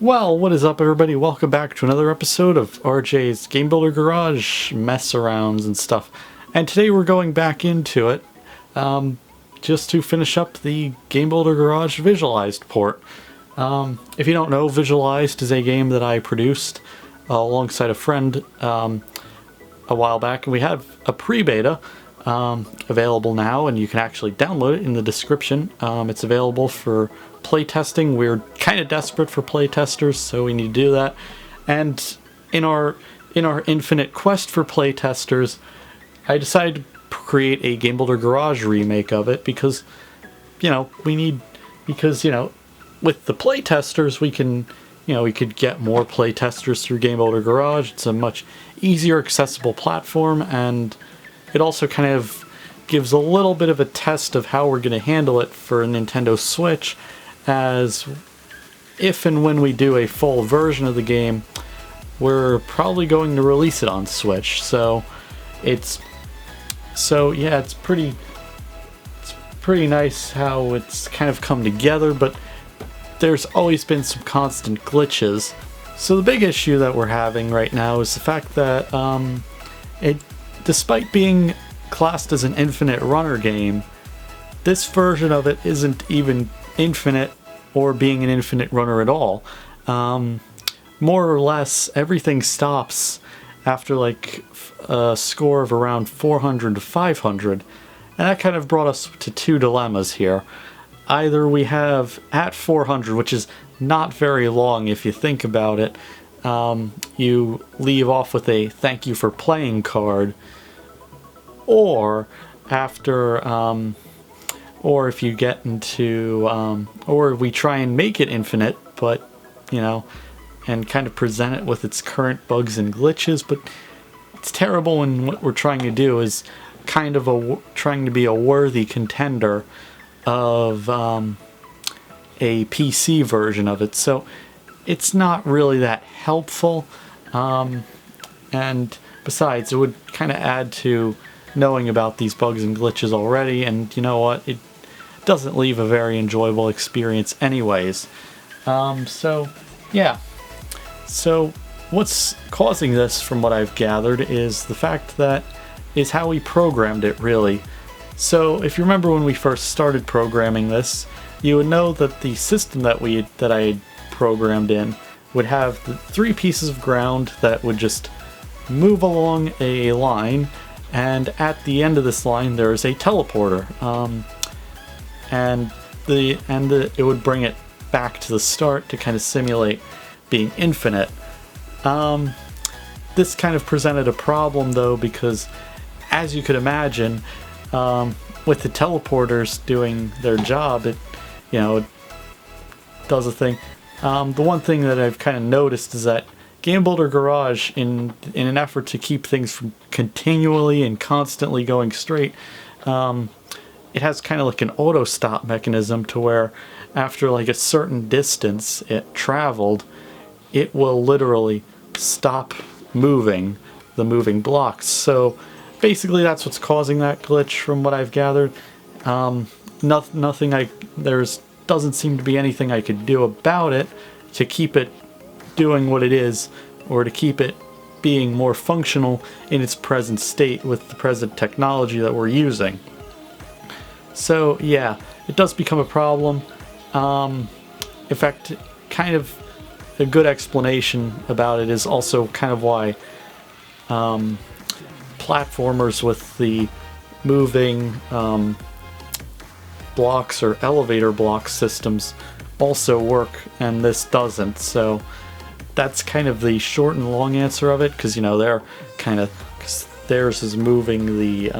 Well, what is up, everybody? Welcome back to another episode of RJ's Game Builder Garage mess arounds and stuff. And today we're going back into it just to finish up the Game Builder Garage Visualized port. If you don't know, Visualized is a game that I produced alongside a friend a while back, and we have a pre-beta available now, and you can actually download it in the description. It's available for playtesting. We're kind of desperate for playtesters, so we need to do that. And in our infinite quest for playtesters, I decided to create a Game Builder Garage remake of it because, with the playtesters we can, we could get more playtesters through Game Builder Garage. It's a much easier, accessible platform, and it also kind of gives a little bit of a test of how we're going to handle it for a Nintendo Switch, as if and when we do a full version of the game, we're probably going to release it on Switch. So it's pretty nice how it's kind of come together, but there's always been some constant glitches. So the big issue that we're having right now is the fact that despite being classed as an infinite runner game, this version of it isn't even infinite or being an infinite runner at all. More or less, everything stops after like a score of around 400 to 500, and that kind of brought us to two dilemmas here. Either we have at 400, which is not very long if you think about it, you leave off with a thank you for playing card, or after or if you get into or we try and make it infinite, but and kind of present it with its current bugs and glitches, but it's terrible when what we're trying to do is kind of trying to be a worthy contender of a PC version of it. So it's not really that helpful, and besides, it would kind of add to knowing about these bugs and glitches already, and you know what, it doesn't leave a very enjoyable experience anyways. So what's causing this, from what I've gathered, is the fact that is how we programmed it, really. So if you remember when we first started programming this, you would know that the system that I had programmed in would have the three pieces of ground that would just move along a line, and at the end of this line there is a teleporter, and it would bring it back to the start to kind of simulate being infinite. This kind of presented a problem though, because as you could imagine, with the teleporters doing their job, it does a thing. The one thing that I've kind of noticed is that Game Builder Garage, in an effort to keep things from continually and constantly going straight, it has kind of like an auto stop mechanism to where after like a certain distance it traveled, it will literally stop moving the moving blocks. So basically that's what's causing that glitch, from what I've gathered. Doesn't seem to be anything I could do about it to keep it doing what it is, or to keep it being more functional in its present state with the present technology that we're using. So yeah, it does become a problem. In fact, kind of a good explanation about it is also kind of why platformers with the moving blocks or elevator block systems also work, and this doesn't. So that's kind of the short and long answer of it, because theirs is moving the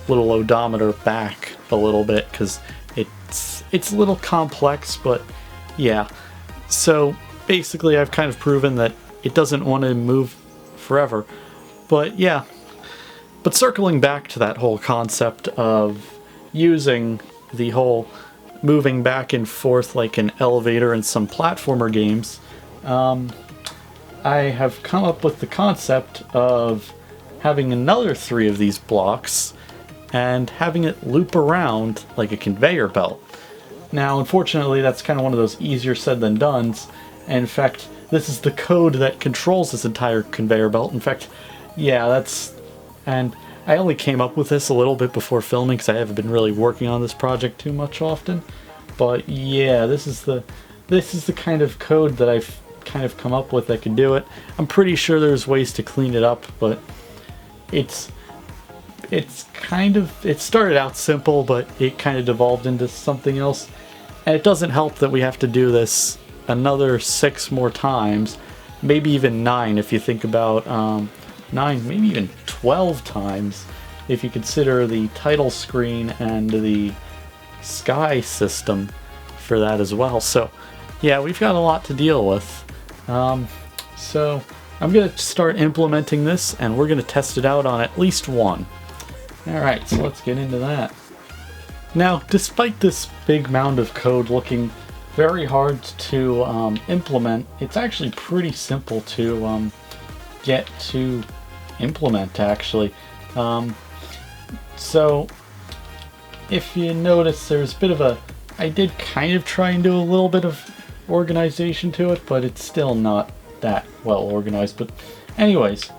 little odometer back a little bit, because it's a little complex, but yeah. So basically I've kind of proven that it doesn't want to move forever. But yeah, but circling back to that whole concept of using the whole moving back and forth like an elevator in some platformer games, I have come up with the concept of having another 3 of these blocks and having it loop around like a conveyor belt. Now, unfortunately, that's kind of one of those easier said than done's, And in fact, this is the code that controls this entire conveyor belt. In fact, yeah, and I only came up with this a little bit before filming because I haven't been really working on this project too much often. But yeah, this is the kind of code that I've kind of come up with that can do it. I'm pretty sure there's ways to clean it up, but it started out simple, but it kind of devolved into something else. And it doesn't help that we have to do this another 6 more times, maybe even 9 if you think about 9, maybe even 12 times if you consider the title screen and the sky system for that as well. So yeah, we've got a lot to deal with. So I'm going to start implementing this, and we're going to test it out on at least one. Alright, so let's get into that. Now, despite this big mound of code looking very hard to implement, it's actually pretty simple to get to implement, actually. So if you notice, there's a bit of a... I did kind of try and do a little bit of organization to it, but it's still not that well organized. But anyways,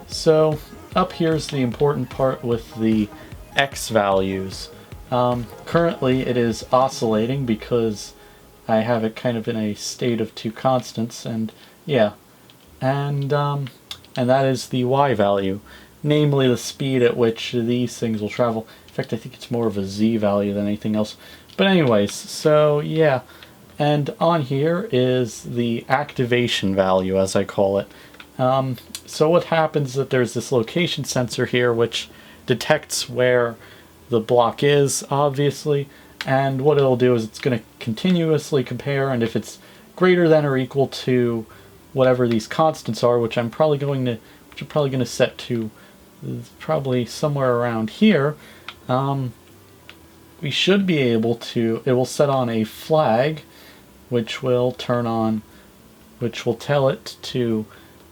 so up here's the important part with the X values. Currently it is oscillating because I have it kind of in a state of 2 constants, and yeah, and that is the Y value, namely the speed at which these things will travel. In fact, I think it's more of a Z value than anything else. But anyways, so yeah, and on here is the activation value, as I call it. So what happens is that there's this location sensor here which detects where the block is, obviously, and what it'll do is it's going to continuously compare, and if it's greater than or equal to whatever these constants are, which I'm probably going to set to probably somewhere around here, we should be able to, it will set on a flag which will turn on, which will tell it to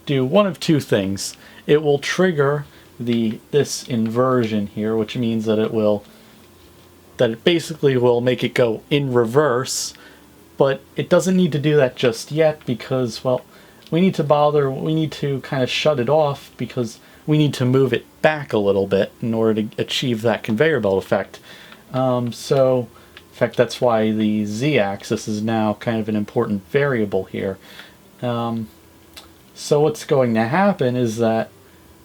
do one of 2 things. It will trigger this inversion here, which means that it basically will make it go in reverse, but it doesn't need to do that just yet because, well, we need to kind of shut it off because we need to move it back a little bit in order to achieve that conveyor belt effect. So in fact, that's why the z-axis is now kind of an important variable here. So what's going to happen is that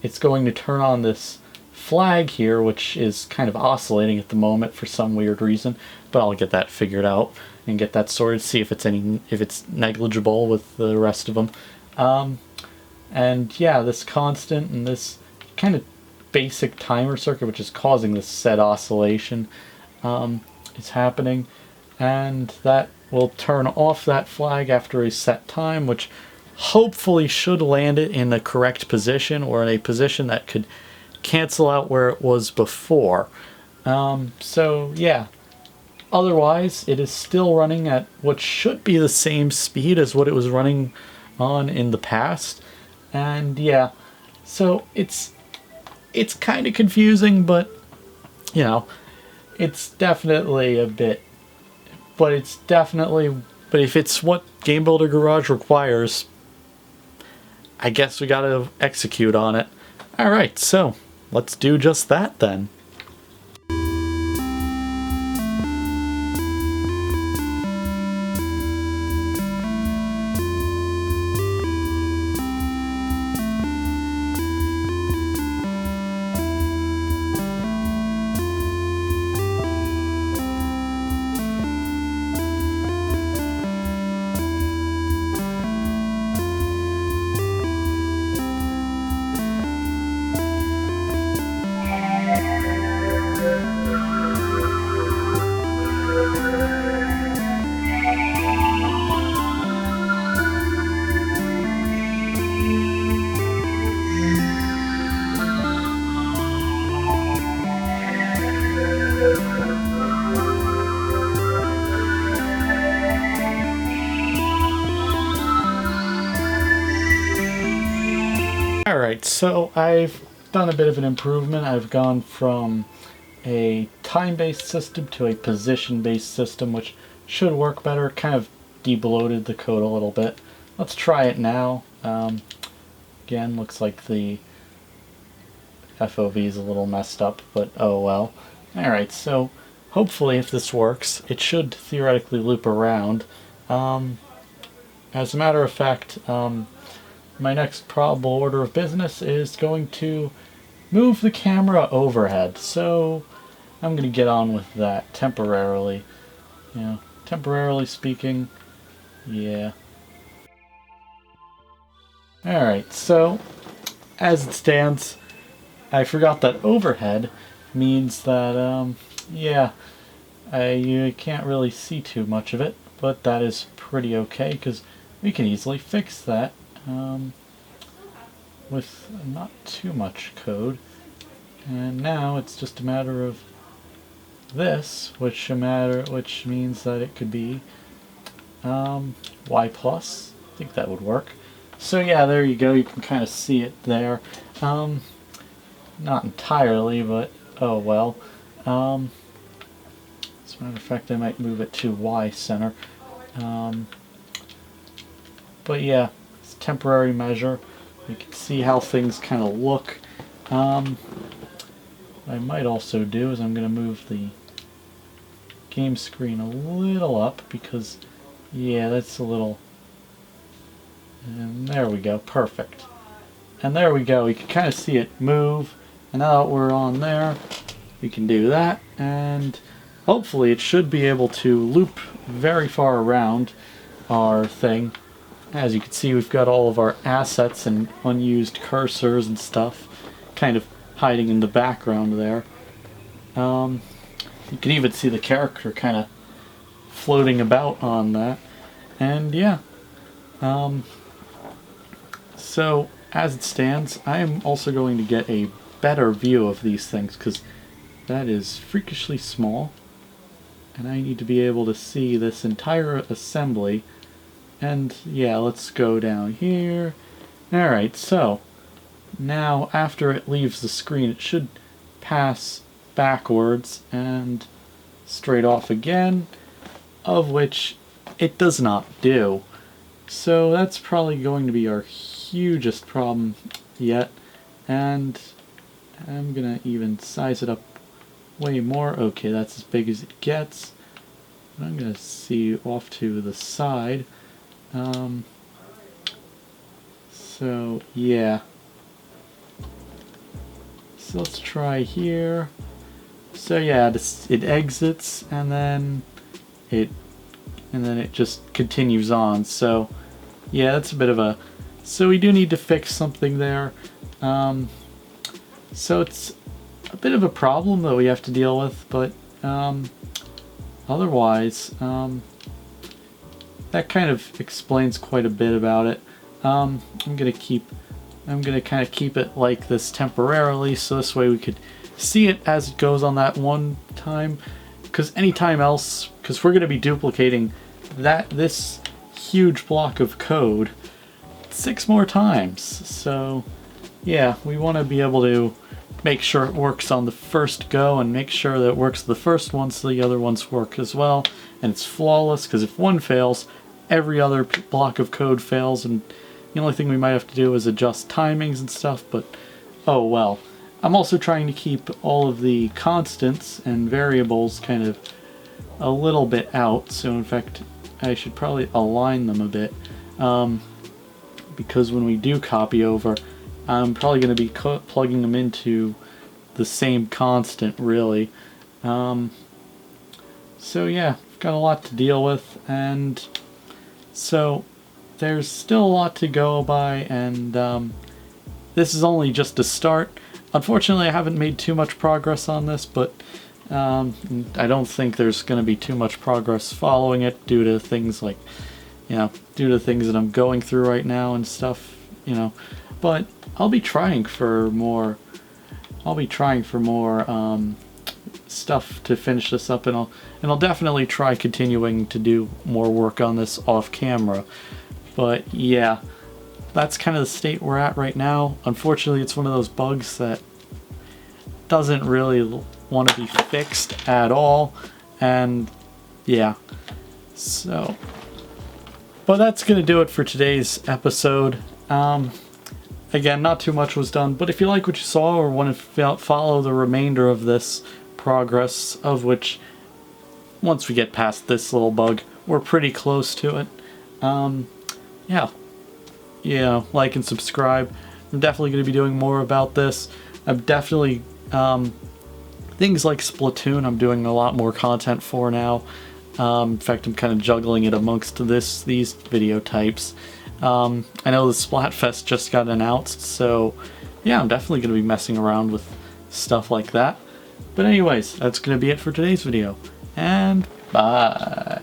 it's going to turn on this flag here, which is kind of oscillating at the moment for some weird reason, but I'll get that figured out and get that sorted, see if it's negligible with the rest of them. And yeah, this constant and this kind of basic timer circuit, which is causing this set oscillation, is happening, and that will turn off that flag after a set time, which hopefully should land it in the correct position, or in a position that could cancel out where it was before. So yeah, otherwise it is still running at what should be the same speed as what it was running on in the past. And yeah, so it's kind of confusing, but you know, it's definitely a bit, but if it's what Game Builder Garage requires, I guess we gotta execute on it. Alright, so let's do just that then. Alright, so I've done a bit of an improvement. I've gone from a time-based system to a position-based system, which should work better. Kind of debloated the code a little bit. let's try it now. Again, looks like the FOV is a little messed up, but oh well. Alright, so hopefully if this works, it should theoretically loop around. As a matter of fact, my next probable order of business is going to move the camera overhead. So I'm going to get on with that temporarily. You know, temporarily speaking, yeah. Alright, so as it stands, I forgot that overhead means that, yeah, you can't really see too much of it, but that is pretty okay because we can easily fix that with not too much code. And now it's just a matter of this, which means that it could be y plus. I think that would work. So yeah, there you go. You can kind of see it there. Not entirely, but oh well. As a matter of fact, I might move it to Y center. But yeah, it's a temporary measure. You can see how things kind of look. What I might also do is I'm going to move the game screen a little up because, yeah, that's a little... And there we go, perfect. And there we go, you can kind of see it move. And now that we're on there, we can do that. And hopefully it should be able to loop very far around our thing. As you can see, we've got all of our assets and unused cursors and stuff kind of hiding in the background there. You can even see the character kind of floating about on that. And yeah. So, as it stands, I am also going to get a better view of these things because that is freakishly small. And I need to be able to see this entire assembly. And yeah, let's go down here. Alright, so now after it leaves the screen, it should pass backwards and straight off again, of which it does not do. So that's probably going to be our hugest problem yet. And I'm gonna even size it up way more. Okay, that's as big as it gets. I'm gonna see off to the side. So yeah. So let's try here. So yeah, it exits and then it just continues on. So yeah, that's a bit of a... So we do need to fix something there. So it's a bit of a problem that we have to deal with, but otherwise, that kind of explains quite a bit about it. I'm gonna kind of keep it like this temporarily, so this way we could see it as it goes on that one time. Because anytime else, because we're gonna be duplicating this huge block of code 6 more times. So yeah, we want to be able to make sure it works on the first go and make sure that it works the first one so the other ones work as well. And it's flawless, because if one fails, every other block of code fails, and the only thing we might have to do is adjust timings and stuff, but oh well. I'm also trying to keep all of the constants and variables kind of a little bit out, so in fact I should probably align them a bit, because when we do copy over, I'm probably going to be plugging them into the same constant, really. So yeah, I've got a lot to deal with, and so there's still a lot to go by, and this is only just a start. Unfortunately, I haven't made too much progress on this, but I don't think there's going to be too much progress following it due to things like, due to things that I'm going through right now and stuff, But I'll be trying for more. Stuff to finish this up, and I'll definitely try continuing to do more work on this off camera. But yeah, that's kind of the state we're at right now. Unfortunately, it's one of those bugs that doesn't really want to be fixed at all, and yeah, so But that's going to do it for today's episode. Again, not too much was done, but if you like what you saw or want to follow the remainder of this progress, of which, once we get past this little bug, we're pretty close to it, yeah, like and subscribe. I'm definitely going to be doing more about this. I'm definitely, things like Splatoon, I'm doing a lot more content for now. In fact, I'm kind of juggling it amongst these video types. I know the Splatfest just got announced, so yeah, I'm definitely going to be messing around with stuff like that. But anyways, that's going to be it for today's video, and bye!